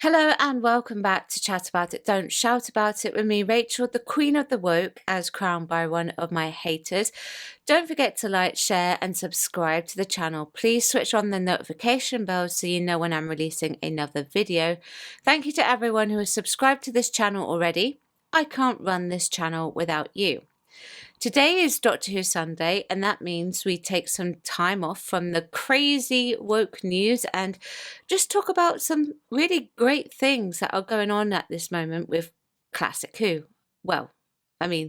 Hello and welcome back to Chat About It, Don't Shout About It with me, Rachel, the Queen of the Woke, as crowned by one of my haters. Don't forget to like, share and subscribe to the channel. Please switch on the notification bell so you know when I'm releasing another video. Thank you to everyone who has subscribed to this channel already. I can't run this channel without you. Today is Doctor Who Sunday, and that means we take some time off from the crazy woke news and just talk about some really great things that are going on at this moment with Classic Who. Well,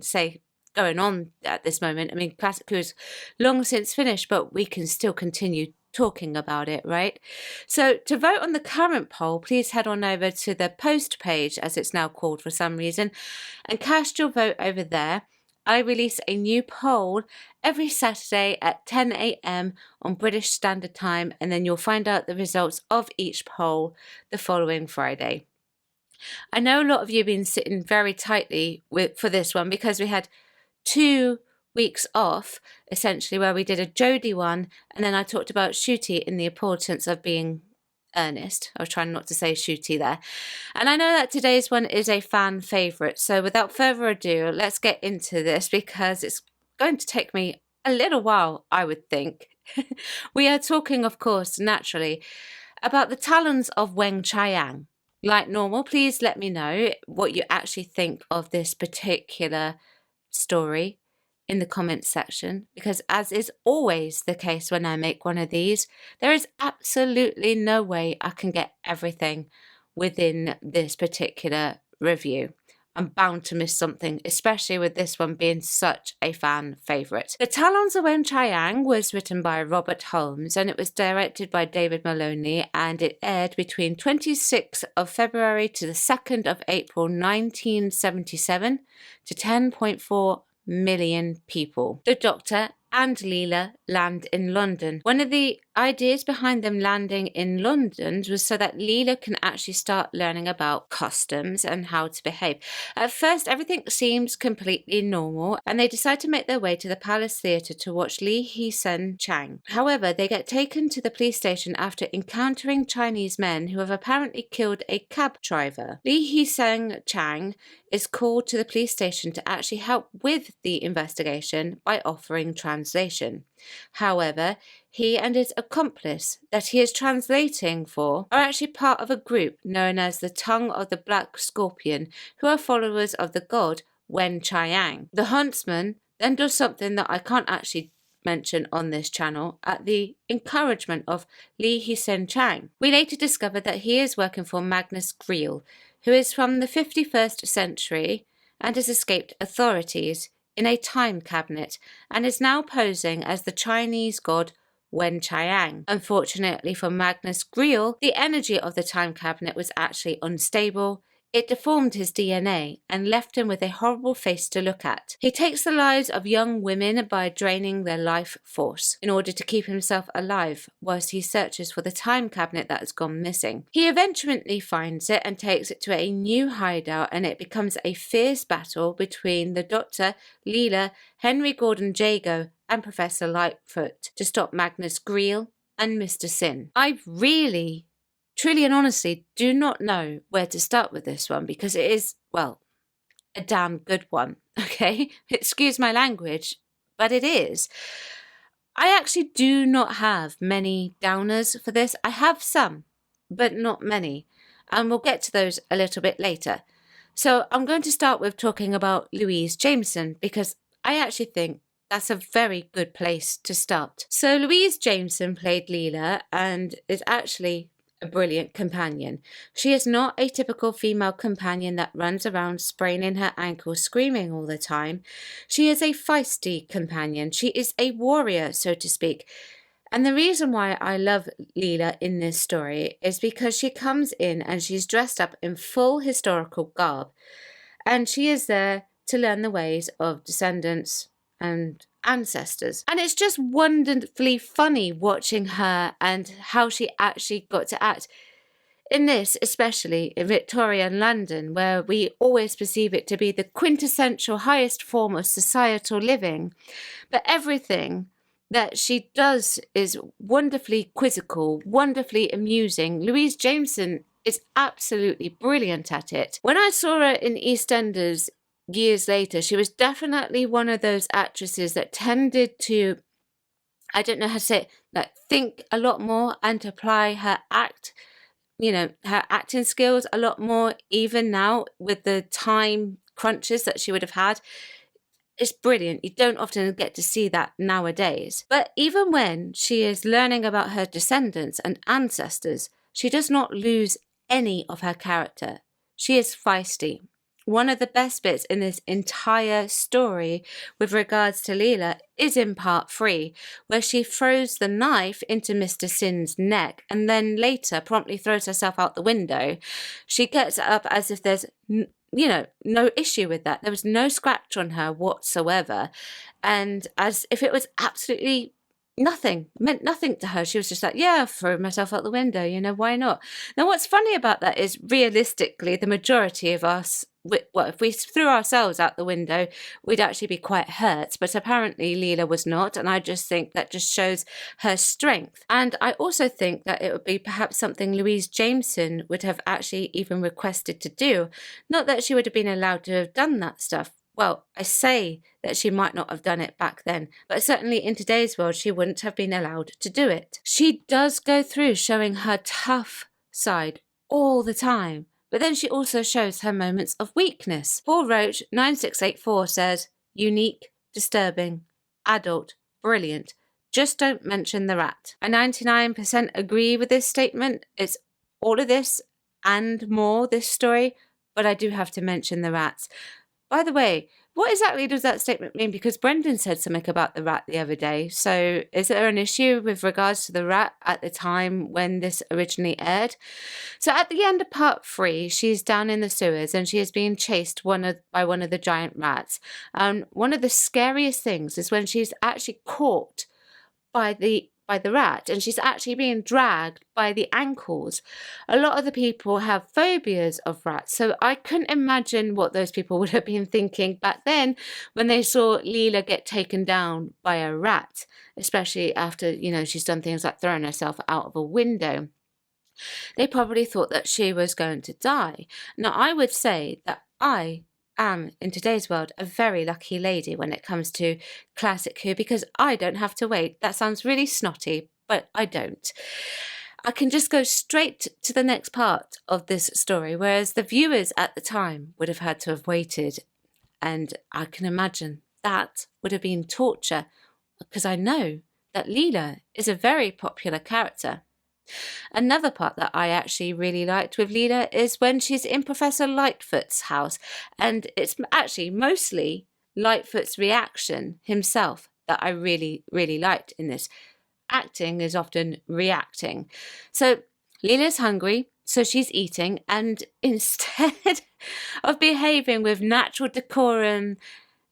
say going on at this moment. Classic Who is long since finished, but we can still continue talking about it, right? So to vote on the current poll, please head on over to the post page, as it's now called for some reason, and cast your vote over there. I release a new poll every Saturday at 10 a.m. on British Standard Time, and then you'll find out the results of each poll the following Friday. I know a lot of you have been sitting very tightly for this one because we had 2 weeks off, essentially, where we did a Jodie one, and then I talked about Ncuti in the importance of being earnest. I was trying not to say shooty there. And I know that today's one is a fan favourite. So without further ado, let's get into this because it's going to take me a little while, I would think. We are talking, of course, naturally, about the Talons of Weng-Chiang. Like normal, please let me know what you actually think of this particular story in the comments section, because as is always the case when I make one of these, there is absolutely no way I can get everything within this particular review. I'm bound to miss something, especially with this one being such a fan favourite. The Talons of Weng-Chiang was written by Robert Holmes and it was directed by David Maloney, and it aired between 26th of February to the 2nd of April 1977 to 10.4 million people. The Doctor and Leela land in London. One of the ideas behind them landing in London was so that Leela can actually start learning about customs and how to behave. At first, everything seems completely normal, and they decide to make their way to the Palace Theatre to watch Lee Hee-Sen Chang. However, they get taken to the police station after encountering Chinese men who have apparently killed a cab driver. Lee Hee-Sen Chang is called to the police station to actually help with the investigation by offering translation. However, he and his accomplice that he is translating for are actually part of a group known as the Tongue of the Black Scorpion, who are followers of the god Weng-Chiang. The huntsman then does something that I can't actually mention on this channel at the encouragement of Lee Hee-Sen Chang. We later discover that he is working for Magnus Greel, who is from the 51st century and has escaped authorities in a time cabinet and is now posing as the Chinese god Weng-Chiang. Unfortunately for Magnus Greel, the energy of the time cabinet was actually unstable. It deformed his DNA and left him with a horrible face to look at. He takes the lives of young women by draining their life force in order to keep himself alive whilst he searches for the time cabinet that has gone missing. He eventually finds it and takes it to a new hideout, and it becomes a fierce battle between the Doctor, Leela, Henry Gordon Jago and Professor Lightfoot to stop Magnus Greel and Mr. Sin. I really, truly and honestly do not know where to start with this one because it is, well, a damn good one, okay? Excuse my language, but it is. I actually do not have many downers for this. I have some, but not many, and we'll get to those a little bit later. So I'm going to start with talking about Louise Jameson because I actually think that's a very good place to start. So Louise Jameson played Leela and is actually a brilliant companion. She is not a typical female companion that runs around spraining her ankles screaming all the time. She is a feisty companion. She is a warrior, so to speak. And the reason why I love Leela in this story is because she comes in and she's dressed up in full historical garb, and she is there to learn the ways of descendants and ancestors. And it's just wonderfully funny watching her and how she actually got to act in this, especially in Victorian London, where we always perceive it to be the quintessential highest form of societal living. But everything that she does is wonderfully quizzical, wonderfully amusing. Louise Jameson is absolutely brilliant at it. When I saw her in EastEnders years later, she was definitely one of those actresses that tended to, I don't know how to say it, like think a lot more and apply her her acting skills a lot more, even now with the time crunches that she would have had. It's brilliant. You don't often get to see that nowadays. But even when she is learning about her descendants and ancestors, she does not lose any of her character. She is feisty. One of the best bits in this entire story with regards to Leela is in part 3, where she throws the knife into Mr. Sin's neck and then later promptly throws herself out the window. She gets up as if there's no issue with that. There was no scratch on her whatsoever. And as if it was absolutely nothing, meant nothing to her. She was just like, yeah, throw myself out the window, why not? Now, what's funny about that is realistically, the majority of us, if we threw ourselves out the window, we'd actually be quite hurt. But apparently Leela was not. And I just think that just shows her strength. And I also think that it would be perhaps something Louise Jameson would have actually even requested to do. Not that she would have been allowed to have done that stuff. Well, I say that she might not have done it back then, but certainly in today's world, she wouldn't have been allowed to do it. She does go through showing her tough side all the time, but then she also shows her moments of weakness. Paul Roach 9684 says, unique, disturbing, adult, brilliant. Just don't mention the rat. I 99% agree with this statement. It's all of this and more, this story, but I do have to mention the rats. By the way, what exactly does that statement mean? Because Brendan said something about the rat the other day. So is there an issue with regards to the rat at the time when this originally aired? So at the end of part 3, she's down in the sewers and she is being chased by one of the giant rats. One of the scariest things is when she's actually caught by the rat and she's actually being dragged by the ankles. A lot of the people have phobias of rats, so I couldn't imagine what those people would have been thinking back then when they saw Leela get taken down by a rat, especially after, she's done things like throwing herself out of a window. They probably thought that she was going to die. Now, I would say that I am, in today's world, a very lucky lady when it comes to classic Who, because I don't have to wait. That sounds really snotty, but I don't. I can just go straight to the next part of this story, whereas the viewers at the time would have had to have waited. And I can imagine that would have been torture, because I know that Leela is a very popular character. Another part that I actually really liked with Leela is when she's in Professor Lightfoot's house, and it's actually mostly Lightfoot's reaction himself that I really, really liked in this. Acting is often reacting. So Leela's hungry, so she's eating, and instead of behaving with natural decorum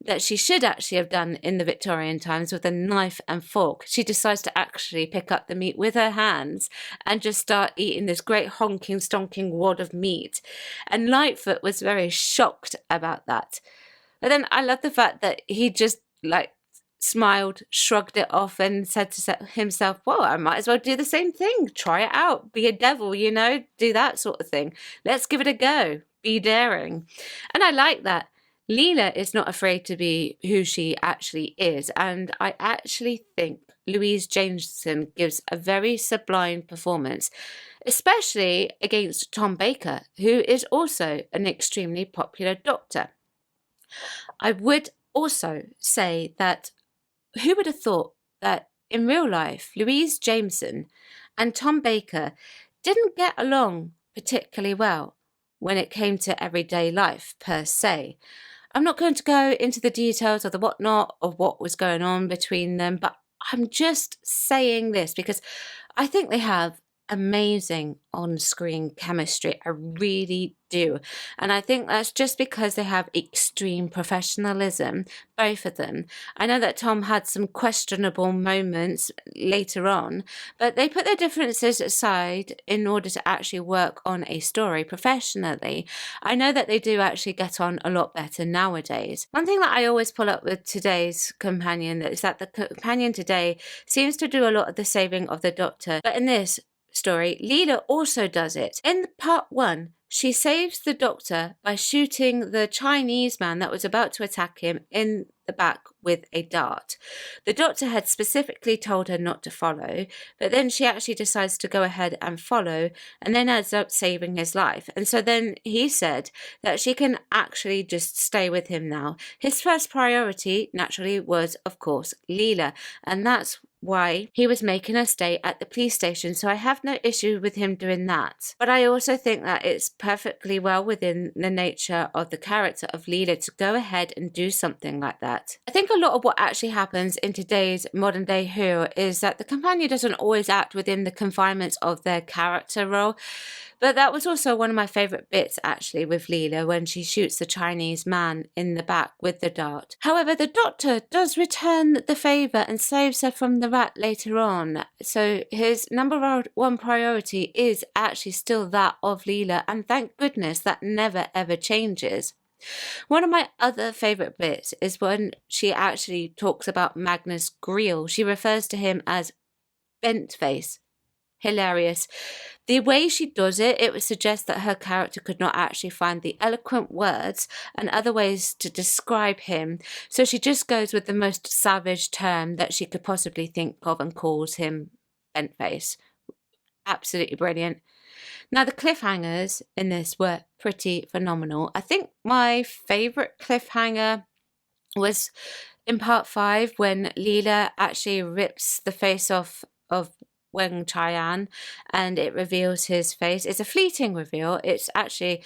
that she should actually have done in the Victorian times with a knife and fork, she decides to actually pick up the meat with her hands and just start eating this great honking, stonking wad of meat. And Lightfoot was very shocked about that. But then I love the fact that he just smiled, shrugged it off and said to himself, well, I might as well do the same thing. Try it out. Be a devil, do that sort of thing. Let's give it a go. Be daring. And I like that. Leela is not afraid to be who she actually is, and I actually think Louise Jameson gives a very sublime performance, especially against Tom Baker, who is also an extremely popular doctor. I would also say that who would have thought that in real life, Louise Jameson and Tom Baker didn't get along particularly well when it came to everyday life per se. I'm not going to go into the details of the whatnot of what was going on between them, but I'm just saying this because I think they have amazing on-screen chemistry. I really do. And I think that's just because they have extreme professionalism, both of them. I know that Tom had some questionable moments later on, but they put their differences aside in order to actually work on a story professionally. I know that they do actually get on a lot better nowadays. One thing that I always pull up with today's companion is that the companion today seems to do a lot of the saving of the Doctor, but in this, story, Leela also does it. In part 1, she saves the Doctor by shooting the Chinese man that was about to attack him in the back with a dart. The Doctor had specifically told her not to follow, but then she actually decides to go ahead and follow, and then ends up saving his life. And so then he said that she can actually just stay with him now. His first priority, naturally, was, of course, Leela, and that's why he was making her stay at the police station, so I have no issue with him doing that. But I also think that it's perfectly well within the nature of the character of Leela to go ahead and do something like that. I think a lot of what actually happens in today's modern day Who is that the companion doesn't always act within the confinements of their character role. But that was also one of my favourite bits, actually, with Leela when she shoots the Chinese man in the back with the dart. However, the Doctor does return the favour and saves her from the rat later on. So his number one priority is actually still that of Leela, and thank goodness that never ever changes. One of my other favourite bits is when she actually talks about Magnus Greel. She refers to him as Bentface. Hilarious. The way she does it, it would suggest that her character could not actually find the eloquent words and other ways to describe him, so she just goes with the most savage term that she could possibly think of and calls him Bentface. Absolutely brilliant. Now, the cliffhangers in this were pretty phenomenal. I think my favourite cliffhanger was in part 5 when Leela actually rips the face off of Weng-Chiang and it reveals his face. It's a fleeting reveal. It's actually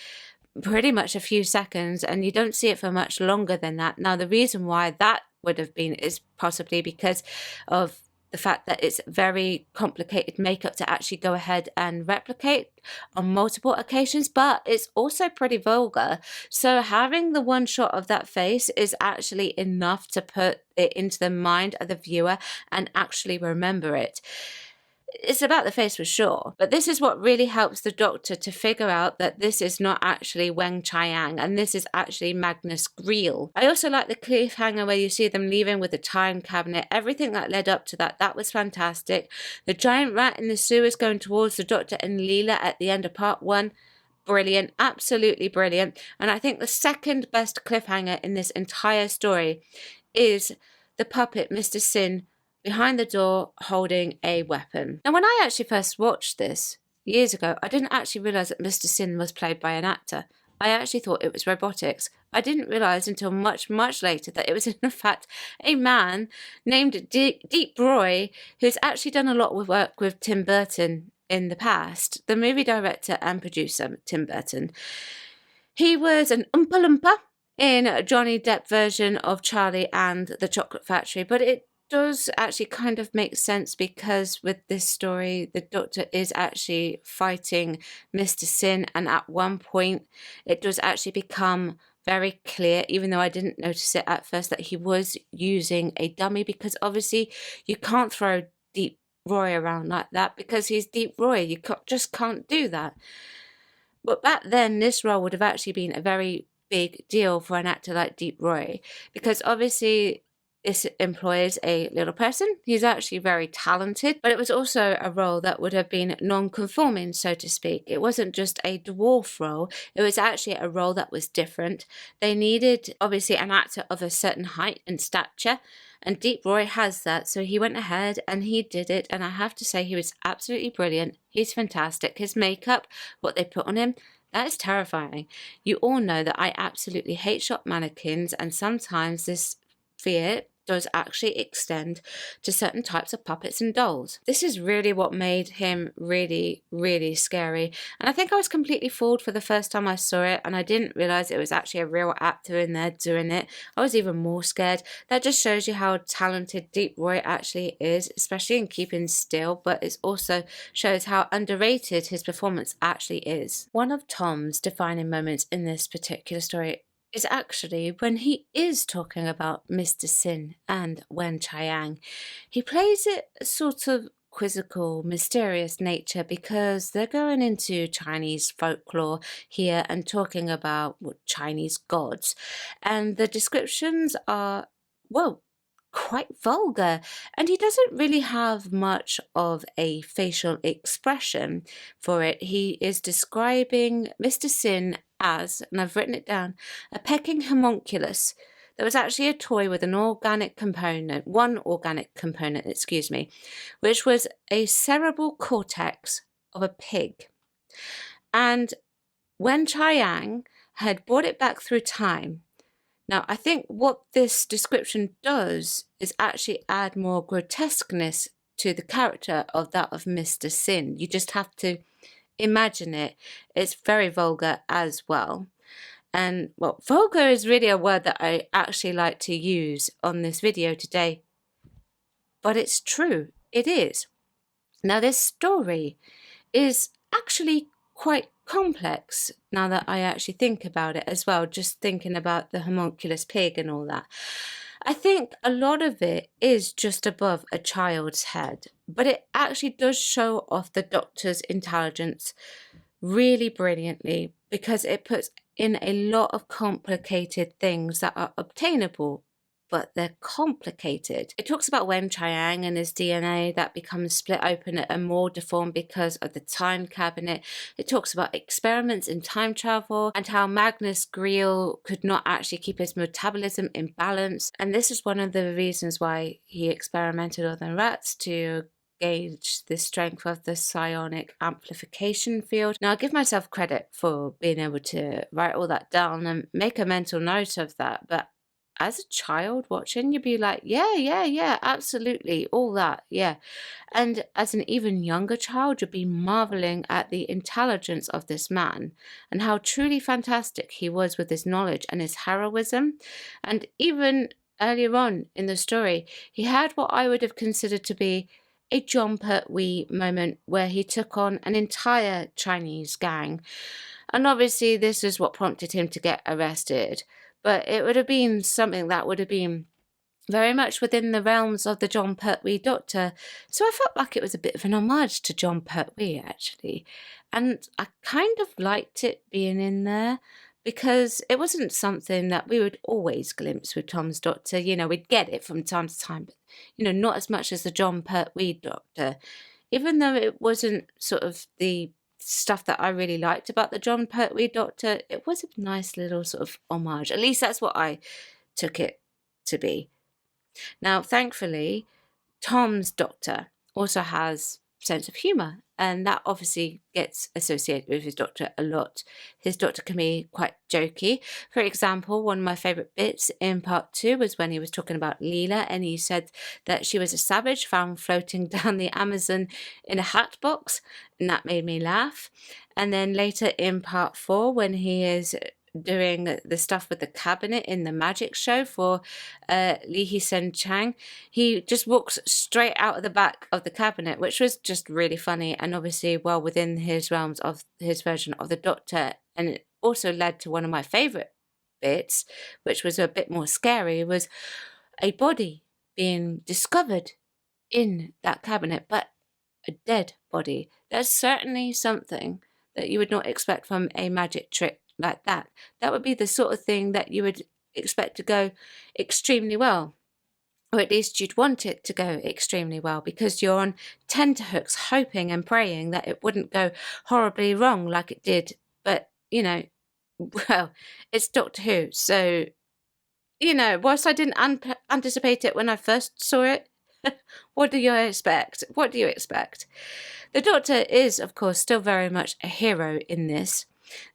pretty much a few seconds and you don't see it for much longer than that. Now, the reason why that would have been is possibly because of the fact that it's very complicated makeup to actually go ahead and replicate on multiple occasions, but it's also pretty vulgar. So having the one shot of that face is actually enough to put it into the mind of the viewer and actually remember it. It's about the face for sure, but this is what really helps the Doctor to figure out that this is not actually Weng-Chiang and this is actually Magnus Greel. I also like the cliffhanger where you see them leaving with the time cabinet. Everything that led up to that, that was fantastic. The giant rat in the sewers going towards the Doctor and Leela at the end of part 1. Brilliant, absolutely brilliant. And I think the second best cliffhanger in this entire story is the puppet, Mr. Sin, behind the door holding a weapon. Now, when I actually first watched this years ago, I didn't actually realise that Mr. Sin was played by an actor. I actually thought it was robotics. I didn't realise until much, much later that it was in fact a man named Deep Roy, who's actually done a lot of work with Tim Burton in the past, the movie director and producer, Tim Burton. He was an Oompa Loompa in Johnny Depp version of Charlie and the Chocolate Factory, but it does actually kind of make sense because with this story, the Doctor is actually fighting Mr. Sin, and at one point it does actually become very clear, even though I didn't notice it at first, that he was using a dummy, because obviously you can't throw Deep Roy around like that because he's Deep Roy. You just can't do that. But back then, this role would have actually been a very big deal for an actor like Deep Roy, because obviously this employs a little person. He's actually very talented, but it was also a role that would have been non-conforming, so to speak. It wasn't just a dwarf role. It was actually a role that was different. They needed, obviously, an actor of a certain height and stature, and Deep Roy has that, so he went ahead and he did it, and I have to say he was absolutely brilliant. He's fantastic. His makeup, what they put on him, that is terrifying. You all know that I absolutely hate shop mannequins, and sometimes this fear does actually extend to certain types of puppets and dolls. This is really what made him really, really scary. And I think I was completely fooled for the first time I saw it, and I didn't realise it was actually a real actor in there doing it. I was even more scared. That just shows you how talented Deep Roy actually is, especially in keeping still, but it also shows how underrated his performance actually is. One of Tom's defining moments in this particular story is actually when he is talking about Mr. Sin and Weng-Chiang. He plays it sort of quizzical, mysterious nature because they're going into Chinese folklore here and talking about Chinese gods. And the descriptions are, well, quite vulgar, and he doesn't really have much of a facial expression for it. He is describing Mr. Sin as, and I've written it down, a pecking homunculus. There was actually a toy with one organic component, which was a cerebral cortex of a pig. And Weng-Chiang had brought it back through time. Now, I think what this description does is actually add more grotesqueness to the character of that of Mr. Sin. You just have to imagine it. It's very vulgar as well. And, well, vulgar is really a word that I actually like to use on this video today. But it's true. It is. Now, this story is actually quite complex now that I actually think about it as well, just thinking about the homunculus pig and all that. I think a lot of it is just above a child's head, but it actually does show off the Doctor's intelligence really brilliantly, because it puts in a lot of complicated things that are obtainable, but they're complicated. It talks about Weng-Chiang and his DNA that becomes split open and more deformed because of the time cabinet. It talks about experiments in time travel and how Magnus Greel could not actually keep his metabolism in balance. And this is one of the reasons why he experimented on the rats, to gauge the strength of the psionic amplification field. Now, I give myself credit for being able to write all that down and make a mental note of that, but as a child watching, you'd be like, yeah, absolutely, all that, yeah. And as an even younger child, you'd be marveling at the intelligence of this man and how truly fantastic he was with his knowledge and his heroism. And even earlier on in the story, he had what I would have considered to be a John Pertwee moment where he took on an entire Chinese gang. And obviously this is what prompted him to get arrested. But it would have been something that would have been very much within the realms of the John Pertwee Doctor. So I felt like it was a bit of an homage to John Pertwee, actually. And I kind of liked it being in there, because it wasn't something that we would always glimpse with Tom's Doctor. You know, we'd get it from time to time, but, you know, not as much as the John Pertwee Doctor. Even though it wasn't sort of the stuff that I really liked about the John Pertwee Doctor, it was a nice little sort of homage. At least that's what I took it to be. Now, thankfully, Tom's Doctor also has sense of humour, and that obviously gets associated with his Doctor a lot. His Doctor can be quite jokey. For example, one of my favourite bits in part 2 was when he was talking about Leela, and he said that she was a savage found floating down the Amazon in a hat box, and that made me laugh. And then later in part 4, when he is doing the stuff with the cabinet in the magic show for Li Sen Chang, he just walks straight out of the back of the cabinet, which was just really funny and obviously well within his realms of his version of the Doctor. And it also led to one of my favourite bits, which was a bit more scary, was a body being discovered in that cabinet, but a dead body. That's certainly something that you would not expect from a magic trick like that. That would be the sort of thing that you would expect to go extremely well, or at least you'd want it to go extremely well, because you're on tenterhooks hoping and praying that it wouldn't go horribly wrong like it did. But, you know, well, it's Doctor Who, so, you know, whilst I didn't anticipate it when I first saw it, what do you expect? What do you expect? The Doctor is, of course, still very much a hero in this.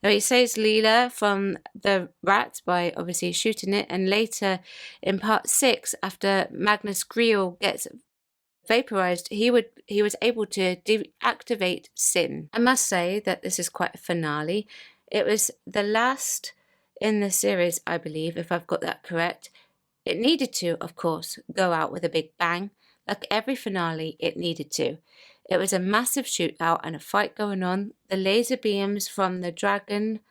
Now, he saves Leela from the rat by obviously shooting it, and later in part 6, after Magnus Greel gets vaporized, he was able to deactivate Sin. I must say that this is quite a finale. It was the last in the series, I believe, if I've got that correct. It needed to, of course, go out with a big bang. Like every finale, it needed to. It was a massive shootout and a fight going on. The laser beams from the dragon,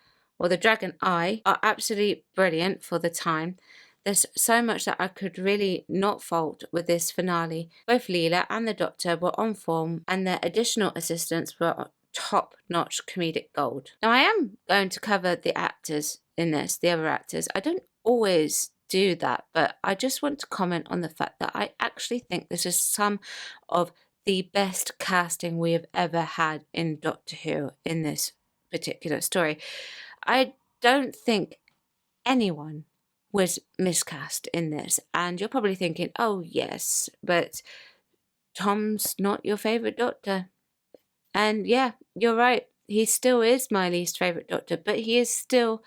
or the dragon eye, are absolutely brilliant for the time. There's so much that I could really not fault with this finale. Both Leela and the Doctor were on form, and their additional assistants were top-notch comedic gold. Now, I am going to cover the actors in this, the other actors. I don't always do that, but I just want to comment on the fact that I actually think this is some of the best casting we have ever had in Doctor Who in this particular story. I don't think anyone was miscast in this, and you're probably thinking, oh yes, but Tom's not your favourite Doctor. And yeah, you're right, he still is my least favourite Doctor, but he is still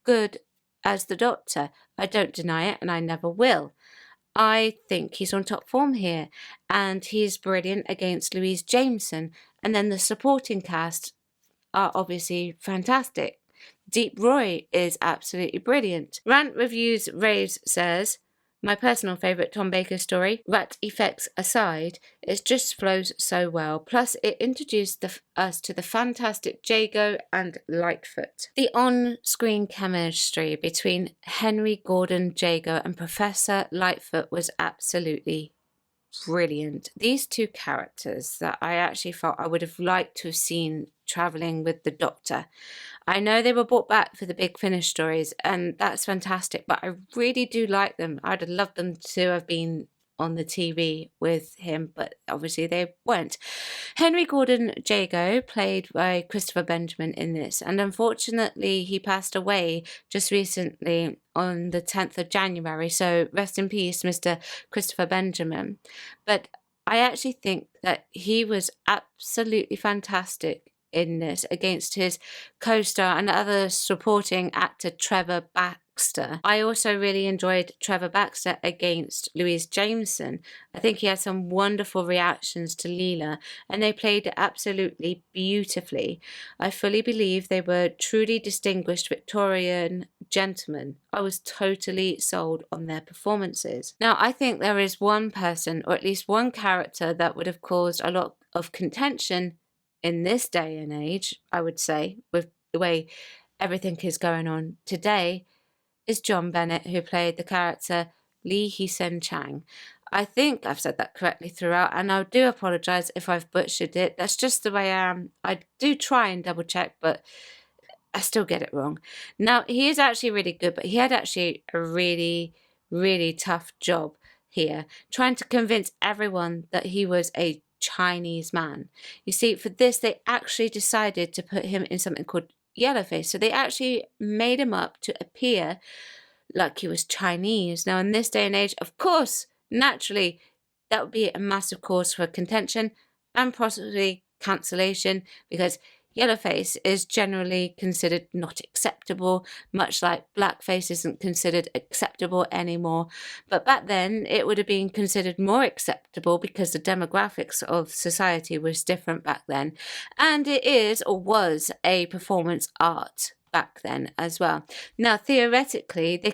good as the Doctor. I don't deny it, and I never will. I think he's on top form here, and he's brilliant against Louise Jameson, and then the supporting cast are obviously fantastic. Deep Roy is absolutely brilliant. Rant Reviews Raves says, my personal favourite Tom Baker story, rat effects aside, it just flows so well. Plus, it introduced us to the fantastic Jago and Lightfoot. The on-screen chemistry between Henry Gordon Jago and Professor Lightfoot was absolutely brilliant. These two characters that I actually felt I would have liked to have seen travelling with the Doctor. I know they were brought back for the Big Finish stories, and that's fantastic, but I really do like them. I'd have loved them to have been on the TV with him, but obviously they weren't. Henry Gordon Jago, played by Christopher Benjamin in this, and unfortunately he passed away just recently on the 10th of January, so rest in peace, Mr. Christopher Benjamin. But I actually think that he was absolutely fantastic in this against his co-star and other supporting actor Trevor Baxter. I also really enjoyed Trevor Baxter against Louise Jameson. I think he had some wonderful reactions to Leela, and they played it absolutely beautifully. I fully believe they were truly distinguished Victorian gentlemen. I was totally sold on their performances. Now, I think there is one person, or at least one character, that would have caused a lot of contention in this day and age, I would say, with the way everything is going on today, is John Bennett, who played the character Lee Hee-sen Chang. I think I've said that correctly throughout, and I do apologise if I've butchered it. That's just the way I am. I do try and double check, but I still get it wrong. Now, he is actually really good, but he had actually a really, really tough job here, trying to convince everyone that he was a Chinese man. You see, for this, they actually decided to put him in something called yellowface. So they actually made him up to appear like he was Chinese. Now, in this day and age, of course, naturally, that would be a massive cause for contention and possibly cancellation, because yellowface is generally considered not acceptable, much like blackface isn't considered acceptable anymore. But back then, it would have been considered more acceptable because the demographics of society was different back then. And it is, or was, a performance art back then as well. Now, theoretically, they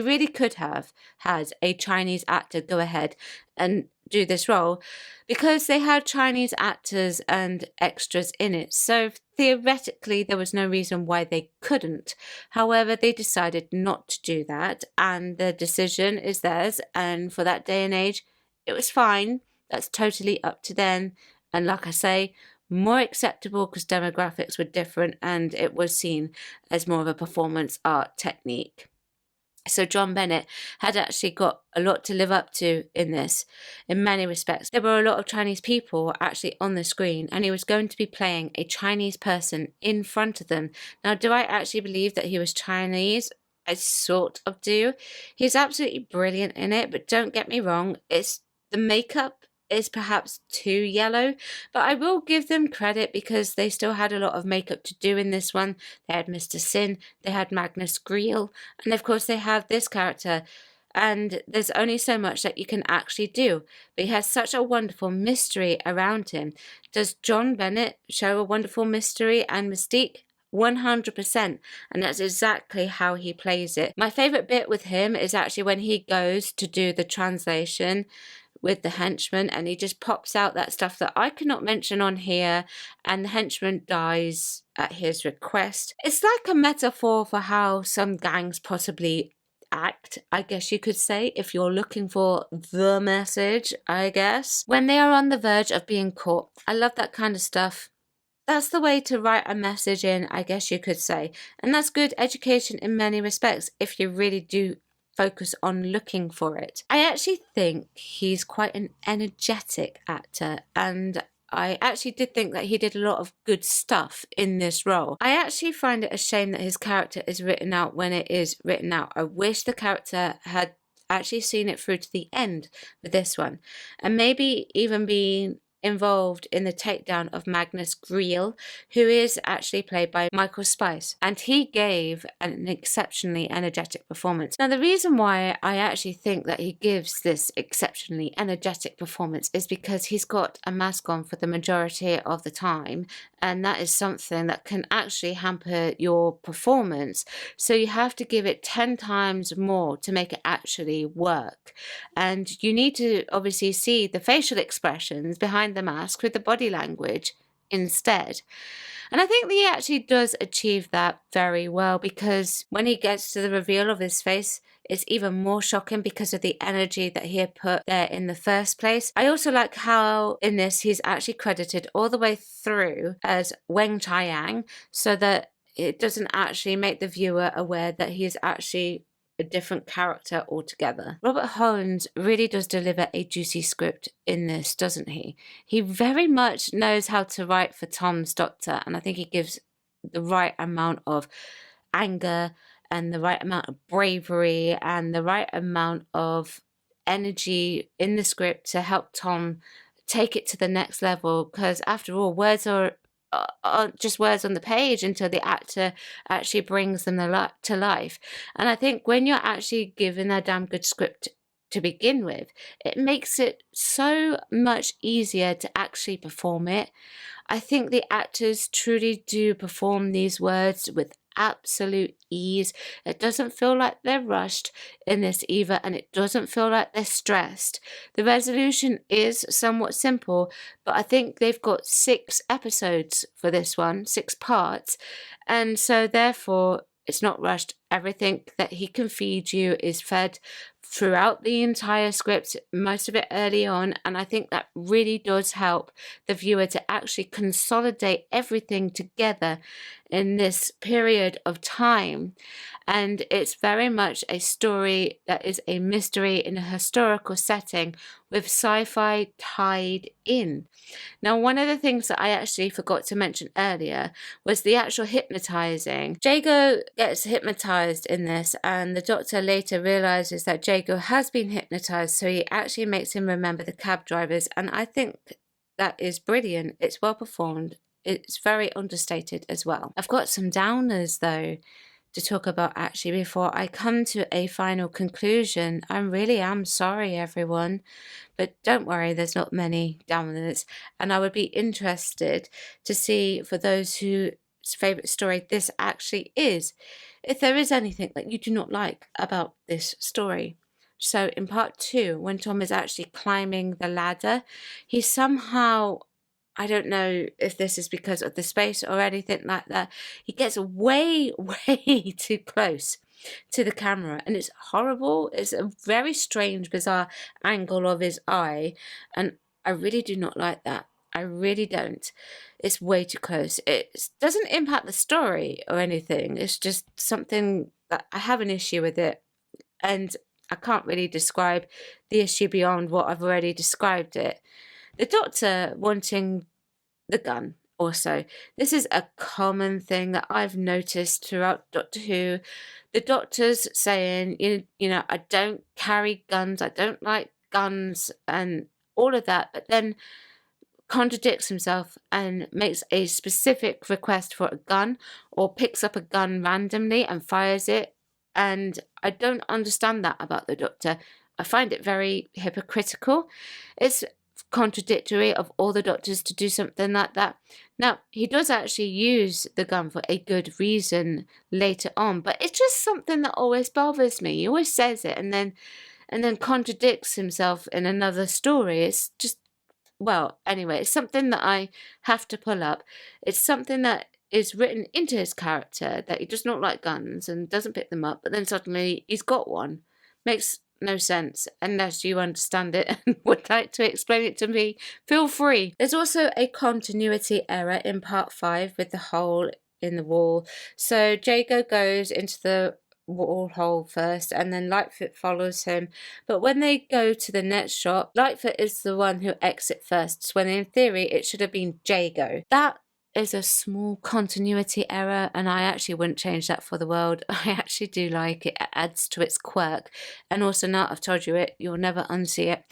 really could have had a Chinese actor go ahead and do this role, because they had Chinese actors and extras in it. So theoretically, there was no reason why they couldn't. However, they decided not to do that, and the decision is theirs. And for that day and age, it was fine. That's totally up to them. And like I say, more acceptable because demographics were different, and it was seen as more of a performance art technique. So John Bennett had actually got a lot to live up to in this, in many respects. There were a lot of Chinese people actually on the screen, and he was going to be playing a Chinese person in front of them. Now, do I actually believe that he was Chinese? I sort of do. He's absolutely brilliant in it, but don't get me wrong, it's the makeup is perhaps too yellow, but I will give them credit because they still had a lot of makeup to do in this one. They had Mr. Sin, they had Magnus Greel, and of course they have this character, and there's only so much that you can actually do, but he has such a wonderful mystery around him. Does John Bennett show a wonderful mystery and mystique? 100%, and that's exactly how he plays it. My favourite bit with him is actually when he goes to do the translation with the henchman, and he just pops out that stuff that I cannot mention on here, and the henchman dies at his request. It's like a metaphor for how some gangs possibly act, I guess you could say, if you're looking for the message, I guess. When they are on the verge of being caught, I love that kind of stuff. That's the way to write a message in, I guess you could say. And that's good education in many respects if you really do focus on looking for it. I actually think he's quite an energetic actor, and I actually did think that he did a lot of good stuff in this role. I actually find it a shame that his character is written out when it is written out. I wish the character had actually seen it through to the end with this one, and maybe even been involved in the takedown of Magnus Greel, who is actually played by Michael Spice, and he gave an exceptionally energetic performance. Now, the reason why I actually think that he gives this exceptionally energetic performance is because he's got a mask on for the majority of the time, and that is something that can actually hamper your performance. So you have to give it 10 times more to make it actually work. And you need to obviously see the facial expressions behind the mask with the body language instead. And I think that he actually does achieve that very well, because when he gets to the reveal of his face, it's even more shocking because of the energy that he had put there in the first place. I also like how in this he's actually credited all the way through as Weng-Chiang, so that it doesn't actually make the viewer aware that he is actually a different character altogether. Robert Holmes really does deliver a juicy script in this, doesn't he? He very much knows how to write for Tom's Doctor, and I think he gives the right amount of anger and the right amount of bravery and the right amount of energy in the script to help Tom take it to the next level, because after all, words are just words on the page until the actor actually brings them to life. And I think when you're actually given a damn good script to begin with, it makes it so much easier to actually perform it. I think the actors truly do perform these words with absolute ease. It doesn't feel like they're rushed in this either, and it doesn't feel like they're stressed. The resolution is somewhat simple, but I think they've got 6 episodes for this one, 6 parts, and so therefore it's not rushed. Everything that he can feed you is fed throughout the entire script, most of it early on, and I think that really does help the viewer to actually consolidate everything together in this period of time. And it's very much a story that is a mystery in a historical setting with sci-fi tied in. Now, one of the things that I actually forgot to mention earlier was the actual hypnotizing. Jago gets hypnotized in this, and the Doctor later realizes that Jago has been hypnotized, so he actually makes him remember the cab drivers, and I think that is brilliant. It's well performed. It's very understated as well. I've got some downers though to talk about actually before I come to a final conclusion. I really am sorry, everyone, but don't worry, there's not many downers, and I would be interested to see, for those whose favourite story this actually is, if there is anything that you do not like about this story. So in part 2, when Tom is actually climbing the ladder, he somehow, I don't know if this is because of the space or anything like that, he gets way, way too close to the camera, and it's horrible. It's a very strange, bizarre angle of his eye, and I really do not like that. I really don't. It's way too close. It doesn't impact the story or anything. It's just something that I have an issue with it, and I can't really describe the issue beyond what I've already described it. The Doctor wanting the gun also. This is a common thing that I've noticed throughout Doctor Who. The Doctor's saying, you know, I don't carry guns, I don't like guns, and all of that, but then contradicts himself and makes a specific request for a gun, or picks up a gun randomly and fires it. And I don't understand that about the Doctor. I find it very hypocritical. It's contradictory of all the Doctors to do something like that. Now, he does actually use the gun for a good reason later on, but it's just something that always bothers me. He always says it and then contradicts himself in another story. It's just, well, anyway, it's something that I have to pull up. It's something that is written into his character, that he does not like guns and doesn't pick them up, but then suddenly he's got one. Makes no sense. Unless you understand it and would like to explain it to me, feel free. There's also a continuity error in part 5 with the hole in the wall. So Jago goes into the wall hole first and then Lightfoot follows him, but when they go to the next shot, Lightfoot is the one who exits first, when in theory it should have been Jago. That is a small continuity error, and I actually wouldn't change that for the world. I actually do like it. It adds to its quirk, and also now I've told you it, you'll never unsee it.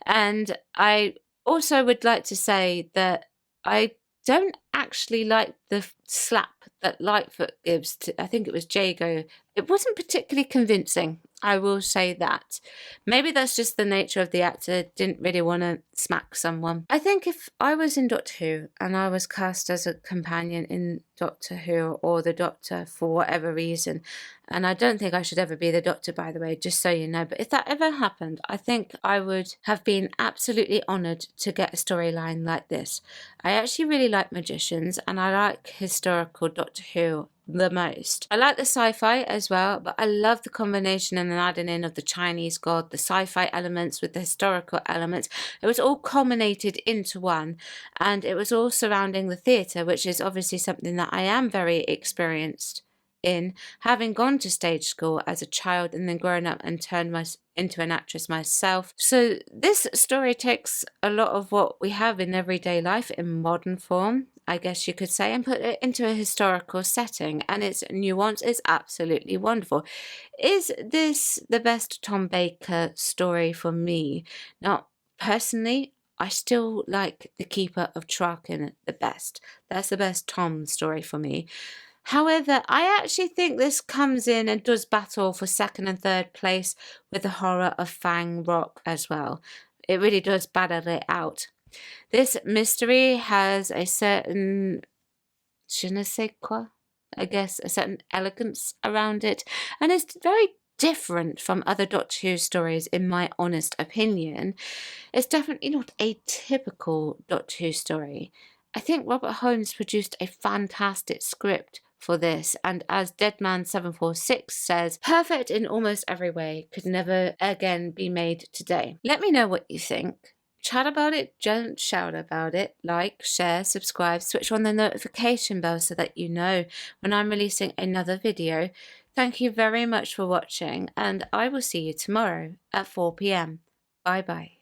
And I also would like to say that I don't actually like the slap that Lightfoot gives to, I think it was Jago. It wasn't particularly convincing, I will say that. Maybe that's just the nature of the actor, didn't really want to smack someone. I think if I was in Doctor Who and I was cast as a companion in Doctor Who or the Doctor for whatever reason, and I don't think I should ever be the Doctor, by the way, just so you know, but if that ever happened, I think I would have been absolutely honoured to get a storyline like this. I actually really like magicians and I like historical Doctor Who the most. I like the sci-fi as well, but I love the combination and adding in of the Chinese god, the sci-fi elements with the historical elements. It was all culminated into one, and it was all surrounding the theatre, which is obviously something that I am very experienced in, having gone to stage school as a child and then grown up and turned into an actress myself. So this story takes a lot of what we have in everyday life in modern form, I guess you could say, and put it into a historical setting, and its nuance is absolutely wonderful. Is this the best Tom Baker story for me? Now, personally, I still like The Keeper of Traken the best. That's the best Tom story for me. However, I actually think this comes in and does battle for second and third place with the horror of Fang Rock as well. It really does battle it out. This mystery has a certain je ne sais quoi, I guess, a certain elegance around it, and it's very different from other Doctor Who stories, in my honest opinion. It's definitely not a typical Doctor Who story. I think Robert Holmes produced a fantastic script for this, and as Deadman746 says, perfect in almost every way, could never again be made today. Let me know what you think. Chat about it, don't shout about it. Like, share, subscribe, switch on the notification bell so that you know when I'm releasing another video. Thank you very much for watching, and I will see you tomorrow at 4 p.m. Bye bye.